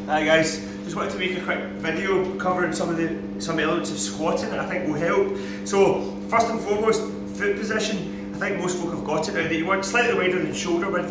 Hi guys, just wanted to make a quick video covering some elements of squatting that I think will help. So first and foremost, foot position. I think most folk have got it now that you want slightly wider than shoulder width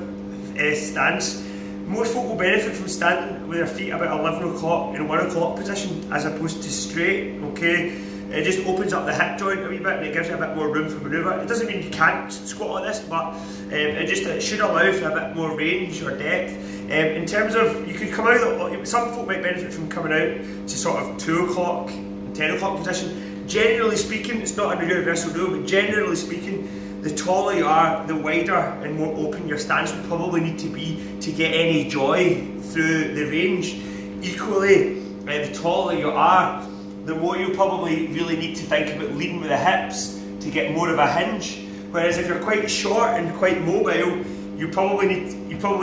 stance. Most folk will benefit from standing with their feet about 11 o'clock in 1 o'clock position as opposed to straight, okay? It just opens up the hip joint a wee bit and it gives you a bit more room for manoeuvre. It doesn't mean you can't squat like this, but it should allow for a bit more range or depth. In terms of, you could come out, some folk might benefit from coming out to sort of 2 o'clock, 10 o'clock position. Generally speaking, it's not a universal rule, but generally speaking, the taller you are, the wider and more open your stance would probably need to be to get any joy through the range. Equally, the taller you are, the more you'll probably really need to think about leading with the hips to get more of a hinge. Whereas if you're quite short and quite mobile, you probably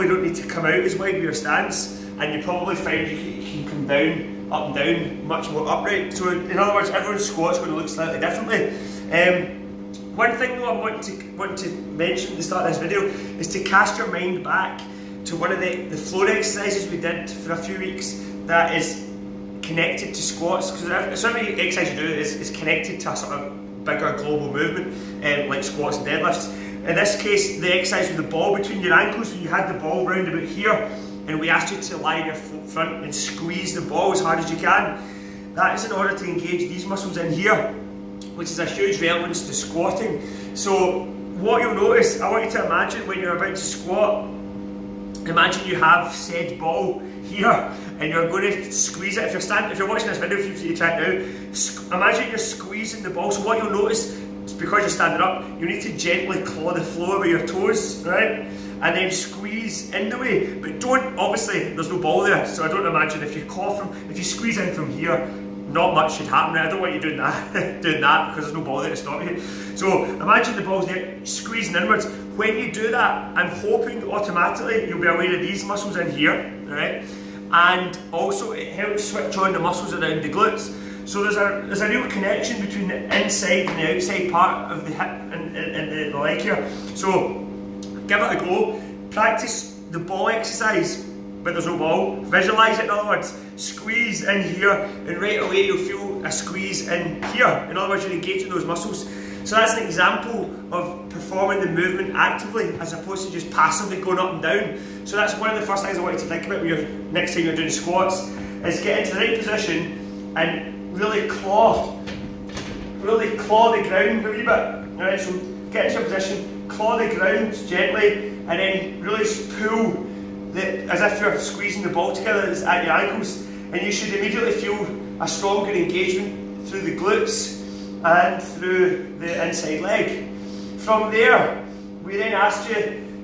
don't need to come out as wide with your stance, and you probably find you can come down, up and down, much more upright. So in other words, everyone's squat's going to look slightly differently. One thing though I want to mention at the start of this video is to cast your mind back to one of the floor exercises we did for a few weeks that is connected to squats, because every exercise you do is connected to a sort of bigger global movement, like squats and deadlifts. In this case, the exercise with the ball between your ankles, when you had the ball round about here, and we asked you to lie on your front and squeeze the ball as hard as you can. That is in order to engage these muscles in here, which is a huge relevance to squatting. So what you'll notice, I want you to imagine when you're about to squat, imagine you have said ball here and you're going to squeeze it. If you're watching this video, feel free to try it now. Imagine you're squeezing the ball. So what you'll notice is, because you're standing up, you need to gently claw the floor with your toes, right? And then squeeze in the way. But don't, obviously, there's no ball there, so I don't imagine if you squeeze in from here, not much should happen. I don't want you doing that, because there's no ball there to stop you. So imagine the ball's there, squeezing inwards. When you do that, I'm hoping automatically you'll be aware of these muscles in here, right? And also it helps switch on the muscles around the glutes. So there's a real connection between the inside and the outside part of the hip and the leg here. So give it a go. Practice the ball exercise, but there's no ball. Visualise it, in other words. Squeeze in here, and right away you'll feel a squeeze in here. In other words, you're engaging those muscles. So that's an example of performing the movement actively as opposed to just passively going up and down. So that's one of the first things I want you to think about when you're, next time you're doing squats, is get into the right position and really claw the ground a wee bit. Alright, so get into a position, claw the ground gently, and then really pull as if you're squeezing the ball together at your ankles, and you should immediately feel a stronger engagement through the glutes and through the inside leg. From there, we then asked you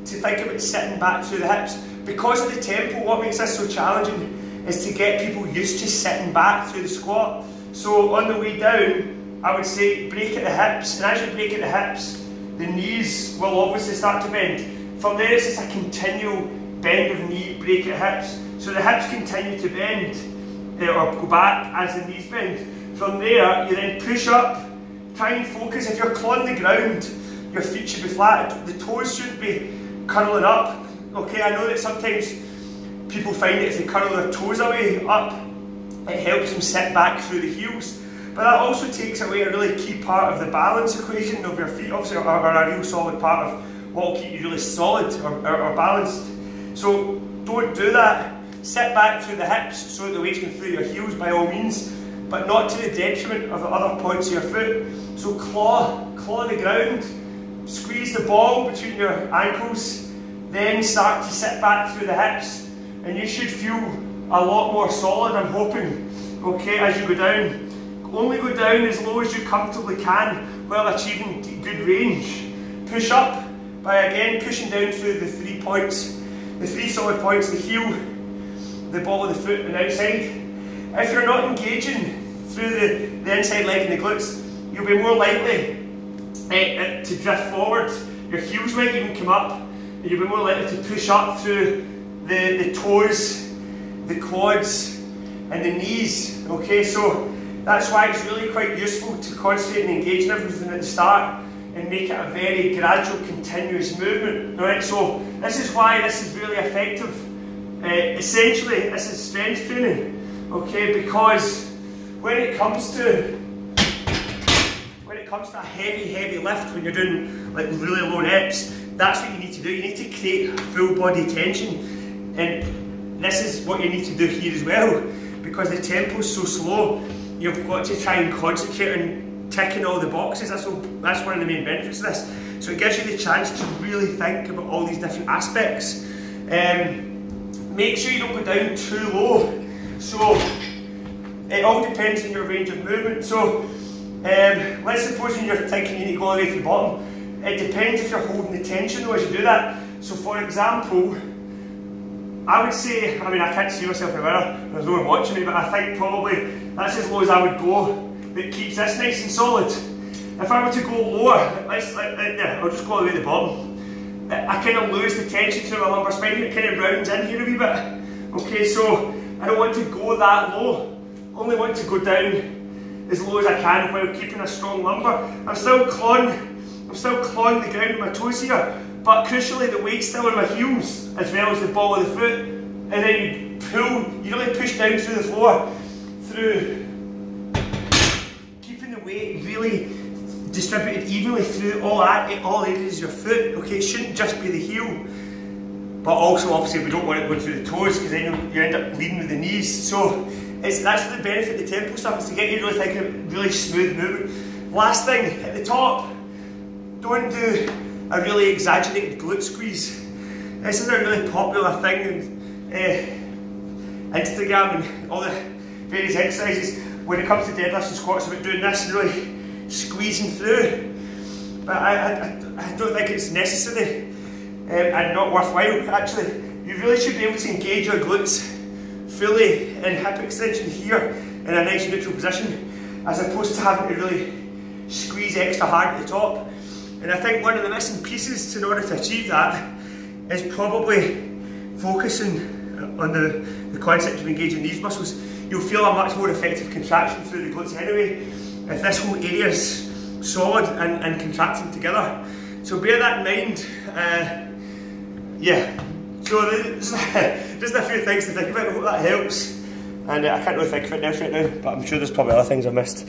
to think about sitting back through the hips. Because of the tempo, what makes this so challenging is to get people used to sitting back through the squat. So on the way down, I would say break at the hips, and as you break at the hips, the knees will obviously start to bend. From there, it's just a continual bend of knee, break at hips. So the hips continue to bend, or go back as the knees bend. From there, you then push up, try and focus. If you're clawing the ground, your feet should be flat, the toes shouldn't be curling up. Okay, I know that sometimes people find that if they curl their toes away up, it helps them sit back through the heels. But that also takes away a really key part of the balance equation of your feet, obviously, or a real solid part of what will keep you really solid or balanced. So don't do that. Sit back through the hips so that the weight's going through your heels by all means, but not to the detriment of the other points of your foot. So claw the ground, squeeze the ball between your ankles, then start to sit back through the hips, and you should feel a lot more solid, I'm hoping, okay, as you go down. Only go down as low as you comfortably can while achieving good range. Push up by again pushing down through the 3 points, the 3 solid points, the heel, the ball of the foot and outside. If you're not engaging through the inside leg and the glutes, you'll be more likely to drift forward. Your heels might even come up, and you'll be more likely to push up through the toes, the quads and the knees. Okay, so that's why it's really quite useful to concentrate and engage in everything at the start and make it a very gradual, continuous movement. Right, so this is why this is really effective essentially this is strength training, okay, because when it comes to a heavy lift, when you're doing like really low reps, that's what you need to do. You need to create full body tension, and this is what you need to do here as well, because the tempo is so slow. You've got to try and concentrate on ticking all the boxes. That's one of the main benefits of this. So it gives you the chance to really think about all these different aspects. Make sure you don't go down too low. So it all depends on your range of movement. So let's suppose you're thinking you need to go all the way to the bottom. It depends if you're holding the tension though as you do that. So for example, I would say, I mean I can't see myself in the mirror, there's no one watching me, but I think probably that's as low as I would go that keeps this nice and solid. If I were to go lower, I'll just go all the way to the bottom. I kind of lose the tension through my lumbar spine, it kind of rounds in here a wee bit. Okay, so I don't want to go that low, only want to go down as low as I can while keeping a strong lumbar. I'm still clawing the ground with my toes here, but crucially the weight's still on my heels as well as the ball of the foot, and then you really push down through the floor, through keeping the weight really distributed evenly through all areas of your foot. Okay, it shouldn't just be the heel, but also obviously we don't want it going through the toes because then you end up leading with the knees. So that's the benefit of the tempo stuff, is to get you really thinking of really smooth movement. Last thing, at the top, don't do a really exaggerated glute squeeze. This is a really popular thing on Instagram and all the various exercises when it comes to deadlifts and squats, about doing this and really squeezing through. But I don't think it's necessary and not worthwhile actually. You really should be able to engage your glutes fully in hip extension here in a nice neutral position, as opposed to having to really squeeze extra hard at the top. And I think one of the missing pieces in order to achieve that is probably focusing on the concept of engaging these muscles. You'll feel a much more effective contraction through the glutes anyway, if this whole area is solid and contracting together. So bear that in mind. Yeah, so there's just a few things to think about. I hope that helps. And I can't really think of it else right now, but I'm sure there's probably other things I missed.